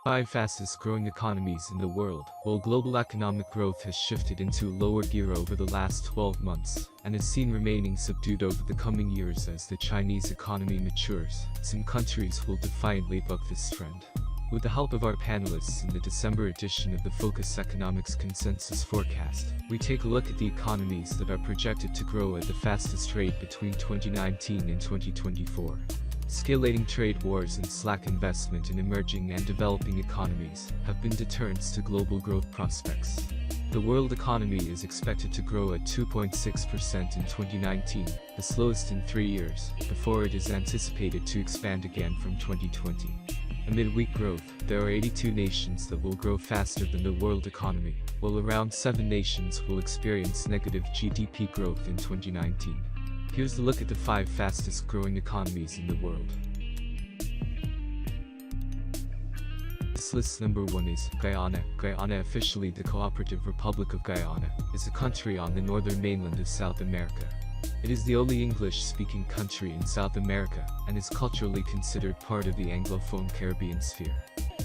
Five fastest growing economies in the world. While global economic growth has shifted into a lower gear over the last 12 months, and is seen remaining subdued over the coming years as the Chinese economy matures, some countries will defiantly buck this trend. With the help of our panelists in the December edition of the Focus Economics Consensus Forecast, we take a look at the economies that are projected to grow at the fastest rate between 2019 and 2024. Scalating trade wars and slack investment in emerging and developing economies have been deterrents to global growth prospects. The world economy is expected to grow at 2.6% in 2019, the slowest in 3 years, before it is anticipated to expand again from 2020. Amid weak growth, there are 82 nations that will grow faster than the world economy, while around 7 nations will experience negative GDP growth in 2019. Here's a look at the 5 fastest growing economies in the world. This list's number 1 is Guyana. Guyana, officially the Cooperative Republic of Guyana, is a country on the northern mainland of South America. It is the only English-speaking country in South America, and is culturally considered part of the Anglophone Caribbean sphere.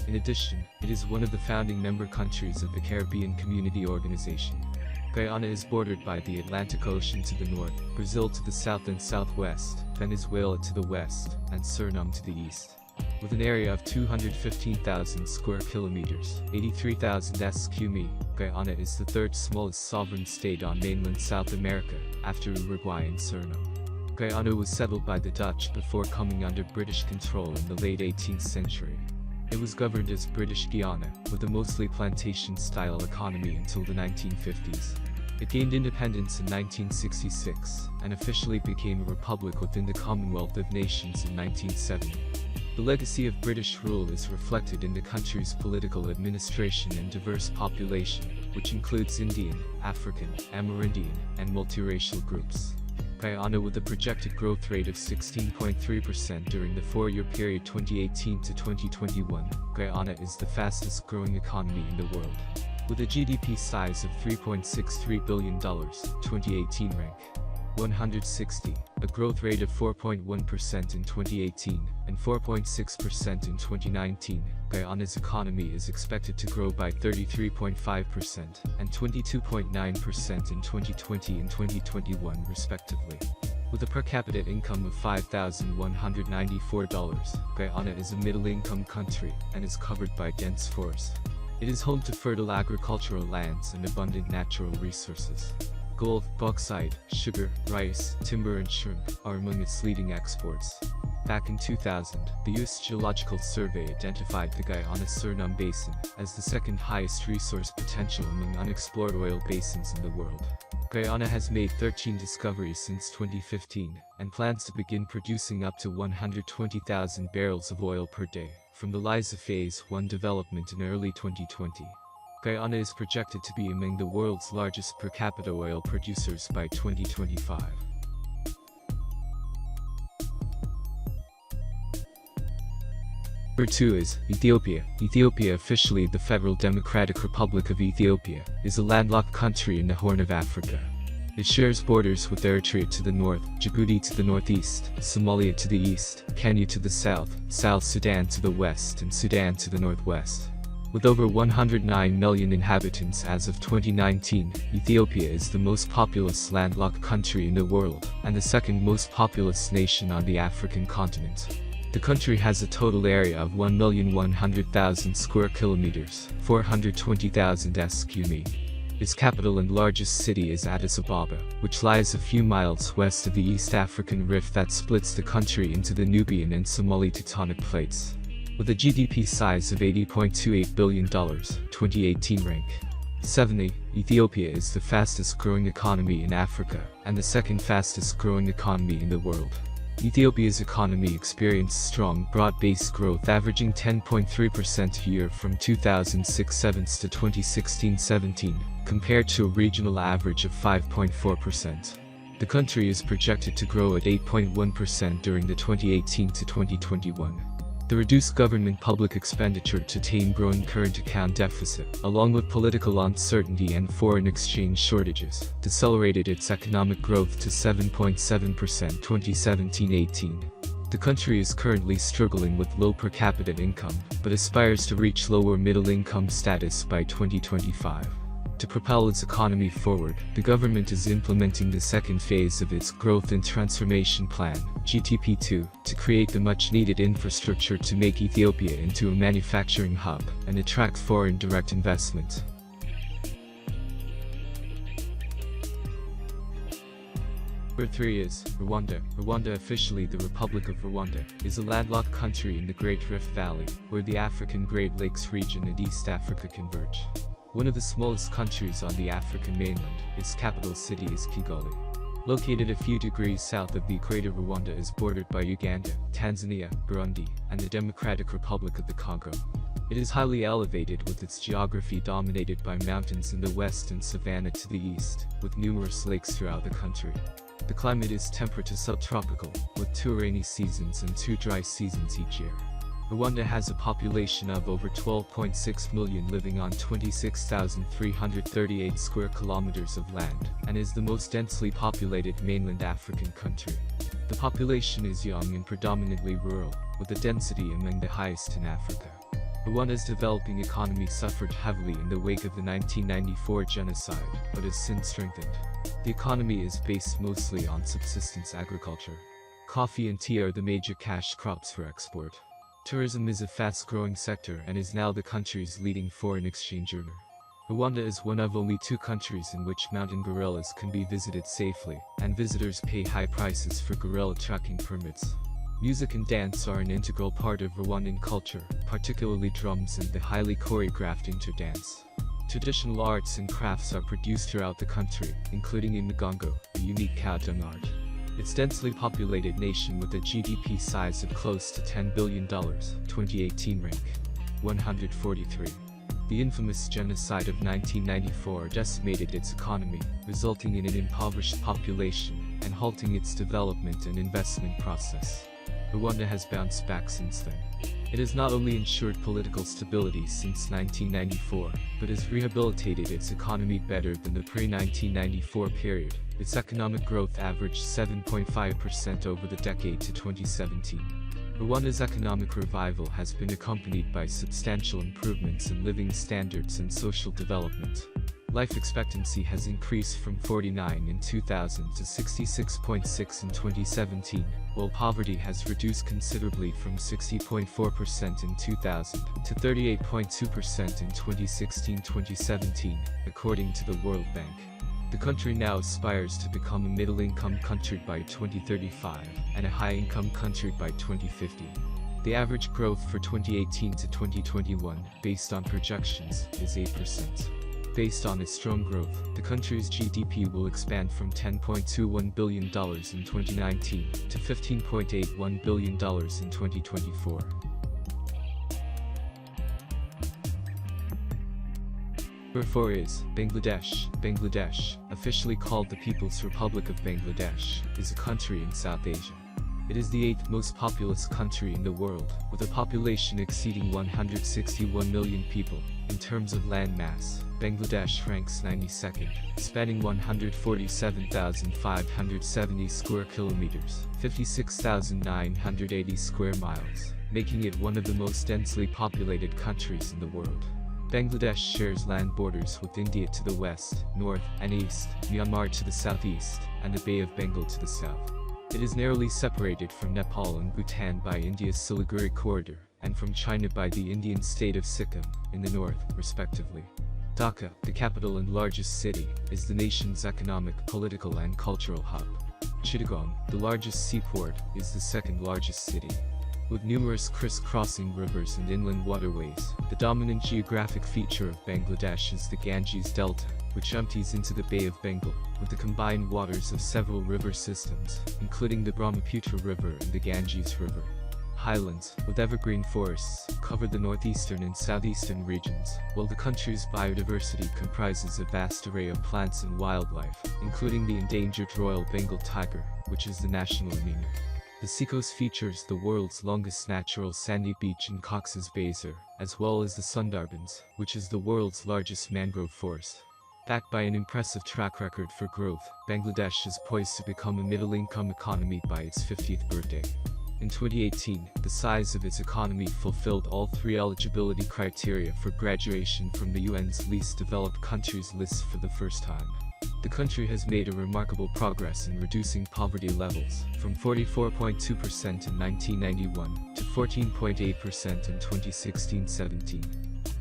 In addition, it is one of the founding member countries of the Caribbean Community Organization. Guyana is bordered by the Atlantic Ocean to the north, Brazil to the south and southwest, Venezuela to the west, and Suriname to the east. With an area of 215,000 square kilometers, 83,000 sq mi, Guyana is the third smallest sovereign state on mainland South America, after Uruguay and Suriname. Guyana was settled by the Dutch before coming under British control in the late 18th century. It was governed as British Guyana, with a mostly plantation-style economy until the 1950s. It gained independence in 1966, and officially became a republic within the Commonwealth of Nations in 1970. The legacy of British rule is reflected in the country's political administration and diverse population, which includes Indian, African, Amerindian, and multiracial groups. Guyana, with a projected growth rate of 16.3% during the 4-year period 2018 to 2021, Guyana is the fastest growing economy in the world. With a GDP size of $3.63 billion, 2018 rank 160, a growth rate of 4.1% in 2018, and 4.6% in 2019, Guyana's economy is expected to grow by 33.5% and 22.9% in 2020 and 2021 respectively. With a per capita income of $5,194, Guyana is a middle-income country and is covered by dense forest. It is home to fertile agricultural lands and abundant natural resources. Gold, bauxite, sugar, rice, timber and shrimp are among its leading exports. Back in 2000, the U.S. Geological Survey identified the Guyana-Suriname Basin as the second highest resource potential among unexplored oil basins in the world. Guyana has made 13 discoveries since 2015, and plans to begin producing up to 120,000 barrels of oil per day, from the Liza Phase 1 development in early 2020. Guyana is projected to be among the world's largest per capita oil producers by 2025. Number 2 is Ethiopia. Ethiopia, officially the Federal Democratic Republic of Ethiopia, is a landlocked country in the Horn of Africa. It shares borders with Eritrea to the north, Djibouti to the northeast, Somalia to the east, Kenya to the south, South Sudan to the west, and Sudan to the northwest. With over 109 million inhabitants as of 2019, Ethiopia is the most populous landlocked country in the world, and the second most populous nation on the African continent. The country has a total area of 1,100,000 square kilometers, 420,000 sq mi. Its capital and largest city is Addis Ababa, which lies a few miles west of the East African rift that splits the country into the Nubian and Somali tectonic plates. With a GDP size of $80.28 billion, 2018 rank 70, Ethiopia is the fastest growing economy in Africa, and the second fastest growing economy in the world. Ethiopia's economy experienced strong, broad-based growth averaging 10.3% a year from 2006-07 to 2016-17, compared to a regional average of 5.4%. The country is projected to grow at 8.1% during the 2018 to 2021. The reduced government public expenditure to tame growing current account deficit, along with political uncertainty and foreign exchange shortages, decelerated its economic growth to 7.7% 2017-18. The country is currently struggling with low per capita income, but aspires to reach lower middle income status by 2025. To propel its economy forward, the government is implementing the second phase of its Growth and Transformation Plan, G.D.P 2, to create the much-needed infrastructure to make Ethiopia into a manufacturing hub and attract foreign direct investment. Number 3 is Rwanda. Rwanda, officially the Republic of Rwanda, is a landlocked country in the Great Rift Valley, where the African Great Lakes region and East Africa converge. One of the smallest countries on the African mainland, its capital city is Kigali. Located a few degrees south of the equator, Rwanda is bordered by Uganda, Tanzania, Burundi, and the Democratic Republic of the Congo. It is highly elevated, with its geography dominated by mountains in the west and savanna to the east, with numerous lakes throughout the country. The climate is temperate to subtropical, with 2 rainy seasons and 2 dry seasons each year. Rwanda has a population of over 12.6 million, living on 26,338 square kilometers of land, and is the most densely populated mainland African country. The population is young and predominantly rural, with a density among the highest in Africa. Rwanda's developing economy suffered heavily in the wake of the 1994 genocide, but has since strengthened. The economy is based mostly on subsistence agriculture. Coffee and tea are the major cash crops for export. Tourism is a fast-growing sector and is now the country's leading foreign exchange earner. Rwanda is one of only 2 countries in which mountain gorillas can be visited safely, and visitors pay high prices for gorilla tracking permits. Music and dance are an integral part of Rwandan culture, particularly drums and the highly choreographed interdance. Traditional arts and crafts are produced throughout the country, including imigongo, a unique cow dung art. It's densely populated nation with a GDP size of close to $10 billion, 2018 rank 143. The infamous genocide of 1994 decimated its economy, resulting in an impoverished population and halting its development and investment process. Rwanda has bounced back since then. It has not only ensured political stability since 1994, but has rehabilitated its economy better than the pre-1994 period. Its economic growth averaged 7.5% over the decade to 2017. Rwanda's economic revival has been accompanied by substantial improvements in living standards and social development. Life expectancy has increased from 49 in 2000 to 66.6 in 2017, while poverty has reduced considerably from 60.4% in 2000 to 38.2% in 2016-2017, according to the World Bank. The country now aspires to become a middle-income country by 2035 and a high-income country by 2050. The average growth for 2018 to 2021, based on projections, is 8%. Based on its strong growth, the country's GDP will expand from $10.21 billion in 2019 to $15.81 billion in 2024. Number 4 is Bangladesh. Bangladesh, officially called the People's Republic of Bangladesh, is a country in South Asia. It is the 8th most populous country in the world, with a population exceeding 161 million people. In terms of land mass, Bangladesh ranks 92nd, spanning 147,570 square kilometers, 56,980 square miles, making it one of the most densely populated countries in the world. Bangladesh shares land borders with India to the west, north, and east, Myanmar to the southeast, and the Bay of Bengal to the south. It is narrowly separated from Nepal and Bhutan by India's Siliguri corridor, and from China by the Indian state of Sikkim, in the north, respectively. Dhaka, the capital and largest city, is the nation's economic, political and cultural hub. Chittagong, the largest seaport, is the second largest city. With numerous criss-crossing rivers and inland waterways, the dominant geographic feature of Bangladesh is the Ganges Delta, which empties into the Bay of Bengal, with the combined waters of several river systems, including the Brahmaputra River and the Ganges River. Highlands, with evergreen forests, cover the northeastern and southeastern regions, while the country's biodiversity comprises a vast array of plants and wildlife, including the endangered Royal Bengal tiger, which is the national lemur. The seacoast features the world's longest natural sandy beach in Cox's Bazar, as well as the Sundarbans, which is the world's largest mangrove forest. Backed by an impressive track record for growth, Bangladesh is poised to become a middle-income economy by its 50th birthday. In In 2018, the size of its economy fulfilled all three eligibility criteria for graduation from the UN's least developed countries list for the first time. The country has made a remarkable progress in reducing poverty levels, from 44.2% in 1991 to 14.8% in 2016-17.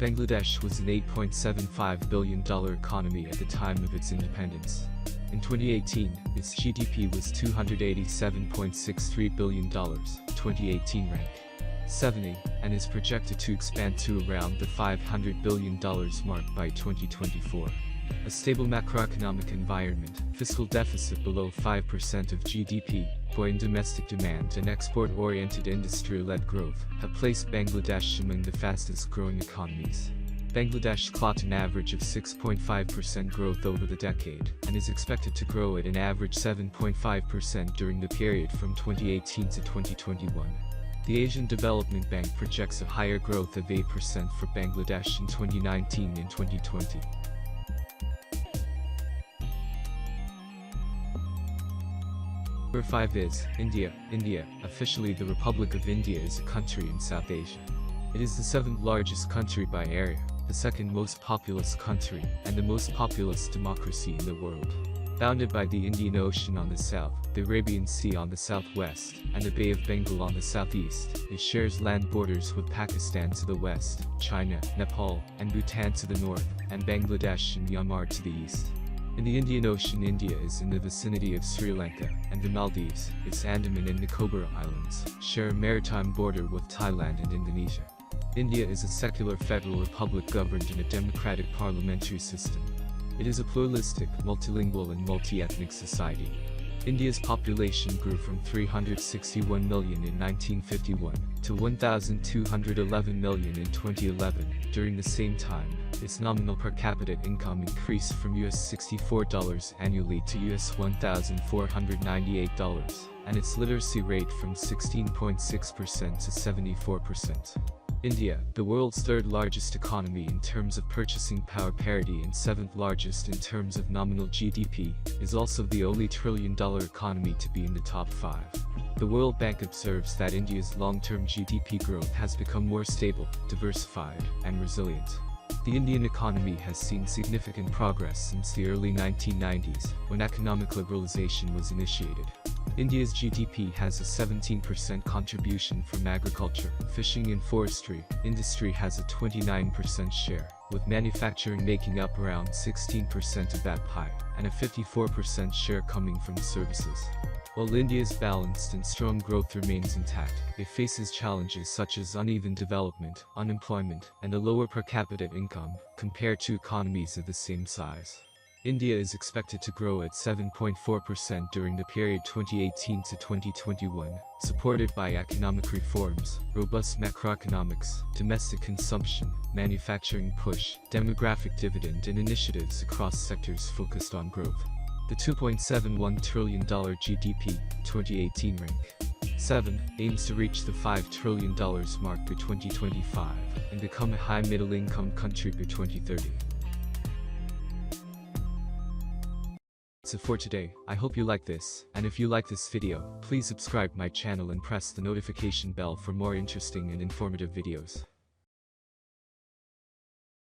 Bangladesh was an $8.75 billion economy at the time of its independence. In 2018, its GDP was $287.63 billion, 2018 rank 70, and is projected to expand to around the $500 billion mark by 2024. A stable macroeconomic environment, fiscal deficit below 5% of GDP, buoyant domestic demand and export-oriented industry-led growth have placed Bangladesh among the fastest-growing economies. Bangladesh clocked an average of 6.5% growth over the decade, and is expected to grow at an average 7.5% during the period from 2018 to 2021. The Asian Development Bank projects a higher growth of 8% for Bangladesh in 2019 and 2020. Number 5 is India. India, officially the Republic of India, is a country in South Asia. It is the 7th largest country by area, the 2nd most populous country, and the most populous democracy in the world. Bounded by the Indian Ocean on the south, the Arabian Sea on the southwest, and the Bay of Bengal on the southeast, it shares land borders with Pakistan to the west, China, Nepal, and Bhutan to the north, and Bangladesh and Myanmar to the east. In the Indian Ocean, India is in the vicinity of Sri Lanka, and the Maldives, its Andaman and Nicobar Islands, share a maritime border with Thailand and Indonesia. India is a secular federal republic governed in a democratic parliamentary system. It is a pluralistic, multilingual and multi-ethnic society. India's population grew from 361 million in 1951 to 1,211 million in 2011. During the same time, its nominal per capita income increased from US $64 annually to US $1,498, and its literacy rate from 16.6% to 74%. India, the world's 3rd largest economy in terms of purchasing power parity and 7th largest in terms of nominal GDP, is also the only trillion-dollar economy to be in the top 5. The World Bank observes that India's long-term GDP growth has become more stable, diversified, and resilient. The Indian economy has seen significant progress since the early 1990s, when economic liberalization was initiated. India's GDP has a 17% contribution from agriculture, fishing and forestry. Industry has a 29% share, with manufacturing making up around 16% of that pie, and a 54% share coming from services. While India's balanced and strong growth remains intact, it faces challenges such as uneven development, unemployment, and a lower per capita income, compared to economies of the same size. India is expected to grow at 7.4% during the period 2018 to 2021, supported by economic reforms, robust macroeconomics, domestic consumption, manufacturing push, demographic dividend and initiatives across sectors focused on growth. The $2.71 trillion GDP, 2018 rank 7, aims to reach the $5 trillion mark by 2025, and become a high middle-income country by 2030. That's it for today. I hope you like this, and if you like this video, please subscribe my channel and press the notification bell for more interesting and informative videos.